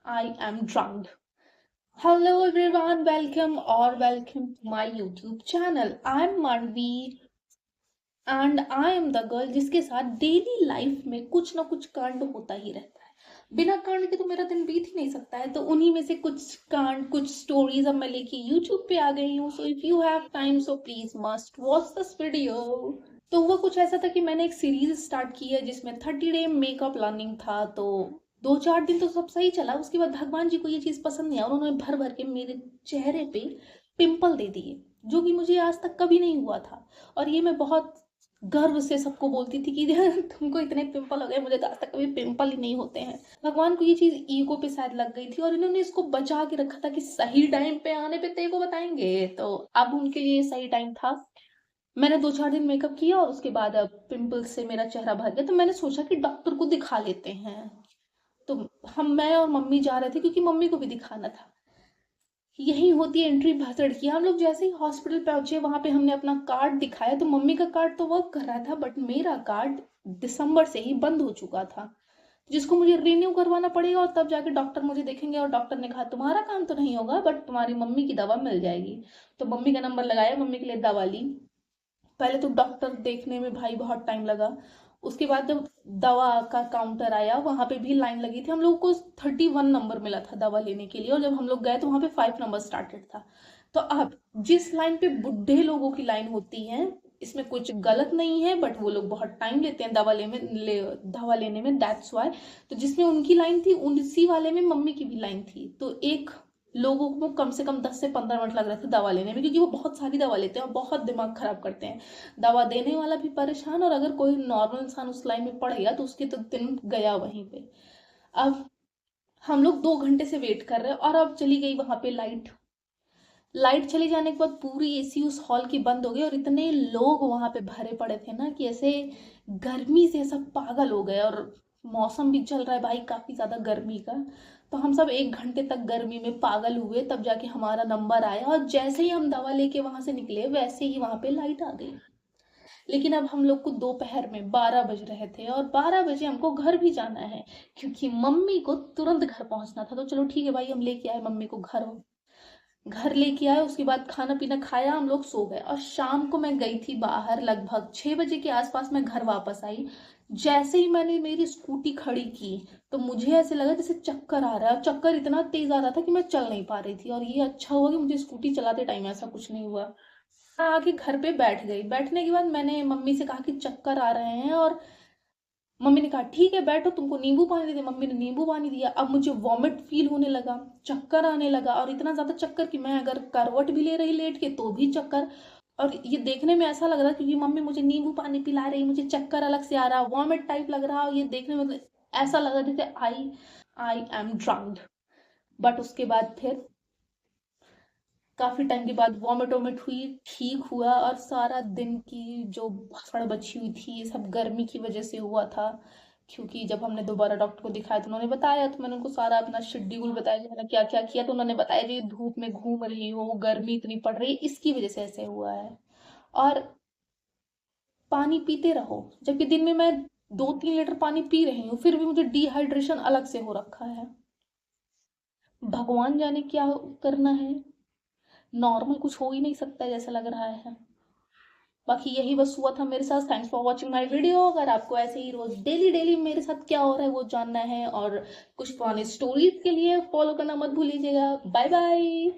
I am drunk. Hello everyone, welcome to my YouTube channel. I'm Manvi and I am the girl जिसके साथ daily life में कुछ ना कुछ कांड होता ही रहता है। बिना कांड के तो मेरा दिन बीत ही नहीं सकता है। तो उन्हीं में से कुछ कांड, कुछ स्टोरीज अब मैं लेके YouTube पे आ गई हूँ। So if you have time so please must watch this video. तो हुआ कुछ ऐसा था कि मैंने एक सीरीज स्टार्ट की है जिसमें 30 डे मेकअप लर्निंग था। तो 2-4 दिन तो सब सही चला। उसके बाद भगवान जी को ये चीज पसंद नहीं आई और उन्होंने भर भर के मेरे चेहरे पे पिंपल दे दिए, जो कि मुझे आज तक कभी नहीं हुआ था। और ये मैं बहुत गर्व से सबको बोलती थी कि तुमको इतने पिंपल हो गए, मुझे तो आज तक कभी पिंपल ही नहीं होते हैं। भगवान को ये चीज ईगो पे शायद लग गई थी और इन्होंने इसको बचा के रखा था कि सही टाइम पे आने पे तेरे को बताएंगे। तो अब उनके लिए सही टाइम था। मैंने 2-4 दिन मेकअप किया और उसके बाद अब पिंपल से मेरा चेहरा भर गया। तो मैंने सोचा कि डॉक्टर को दिखा लेते हैं। तो मैं और मम्मी जा रहे थे क्योंकि मम्मी को भी दिखाना था। यही होती है एंट्री भाषण की। हम लोग जैसे ही हॉस्पिटल पहुंचे वहां पे हमने अपना कार्ड दिखाया तो मम्मी का कार्ड तो वर्क कर रहा था, बट मेरा कार्ड दिसंबर से ही बंद हो चुका था, जिसको मुझे रिन्यू करवाना पड़ेगा और तब जाके डॉक्टर मुझे देखेंगे। और डॉक्टर ने कहा तुम्हारा काम तो नहीं होगा बट तुम्हारी मम्मी की दवा मिल जाएगी। तो मम्मी का नंबर लगाया, मम्मी के लिए दवा ली। पहले तो डॉक्टर देखने में भाई बहुत टाइम लगा। उसके बाद जब दवा का काउंटर आया वहां पे भी लाइन लगी थी। हम लोग को 31 नंबर मिला था दवा लेने के लिए और जब हम लोग गए तो वहां पे 5 नंबर स्टार्टेड था। तो अब जिस लाइन पे बुढ़े लोगों की लाइन होती है, इसमें कुछ गलत नहीं है बट वो लोग बहुत टाइम लेते हैं दवा लेने में, दैट्स वाई। तो जिसमें उनकी लाइन थी उसी वाले में मम्मी की भी लाइन थी। तो एक लोगों को कम से कम 10 से 15 मिनट लग रहे थे दवा लेने में, क्योंकि वो बहुत सारी दवा लेते हैं और बहुत दिमाग खराब करते हैं। दवा देने वाला भी परेशान और अगर कोई नॉर्मल इंसान उस लाइन में पड़ गया तो उसके तो दिन गया वहीं पे। अब हम लोग 2 घंटे से वेट कर रहे हैं और अब चली गई वहां पे लाइट। लाइट चली जाने के बाद पूरी एसी उस हॉल की बंद हो गई और इतने लोग वहां पे भरे पड़े थे ना कि ऐसे गर्मी से सब पागल हो गए। और मौसम भी चल रहा है भाई काफी ज्यादा गर्मी का। तो हम सब 1 घंटे तक गर्मी में पागल हुए, तब जाके हमारा नंबर आया और जैसे ही हम दवा लेके वहां से निकले वैसे ही वहां पे लाइट आ गई। लेकिन अब हम लोग को दोपहर में 12 बज रहे थे और 12 बजे हमको घर भी जाना है क्योंकि मम्मी को तुरंत घर पहुंचना था। तो चलो ठीक है भाई, हम लेके आए मम्मी को घर। घर लेके आए, उसके बाद खाना पीना खाया, हम लोग सो गए। और शाम को मैं गई थी बाहर, लगभग 6 बजे के आसपास मैं घर वापस आई। जैसे ही मैंने मेरी स्कूटी खड़ी की तो मुझे ऐसे लगा जैसे चक्कर आ रहा है। और चक्कर इतना तेज आ रहा था कि मैं चल नहीं पा रही थी। और ये अच्छा हुआ कि मुझे स्कूटी चलाते टाइम ऐसा कुछ नहीं हुआ। मैं आके घर पे बैठ गई। बैठने के बाद मैंने मम्मी से कहा कि चक्कर आ रहे हैं और मम्मी ने कहा ठीक है बैठो, तुमको नींबू पानी दे दे। मम्मी ने नींबू पानी दिया। अब मुझे वॉमिट फील होने लगा, चक्कर आने लगा और इतना ज्यादा चक्कर कि मैं अगर करवट भी ले रही लेट के तो भी चक्कर। और ये देखने में ऐसा लग रहा क्योंकि मम्मी मुझे नींबू पानी पिला रही, मुझे चक्कर अलग से आ रहा, वॉमिट टाइप लग रहा। और ये देखने में ऐसा लग रहा जैसे आई आई एम ड्रंक। बट उसके बाद फिर काफी टाइम के बाद वॉमिट वॉमिट हुई, ठीक हुआ। और सारा दिन की जो भसड़ बची हुई थी ये सब गर्मी की वजह से हुआ था। क्योंकि जब हमने दोबारा डॉक्टर को दिखाया तो उन्होंने बताया, तो मैंने उनको सारा अपना शेड्यूल बताया कि मैंने क्या क्या किया। तो उन्होंने बताया कि धूप में घूम रही हो, गर्मी इतनी पड़ रही है, इसकी वजह से ऐसे हुआ है। और पानी पीते रहो, जबकि दिन में मैं 2-3 लीटर पानी पी रही हूँ फिर भी मुझे डिहाइड्रेशन अलग से हो रखा है। भगवान जाने क्या करना है। नॉर्मल कुछ हो ही नहीं सकता जैसा लग रहा है। बाकी यही बस हुआ था मेरे साथ। Thanks for watching my video. अगर आपको ऐसे ही रोज डेली डेली मेरे साथ क्या हो रहा है वो जानना है और कुछ पुरानी स्टोरीज के लिए फॉलो करना मत भूलिएगा। Bye bye.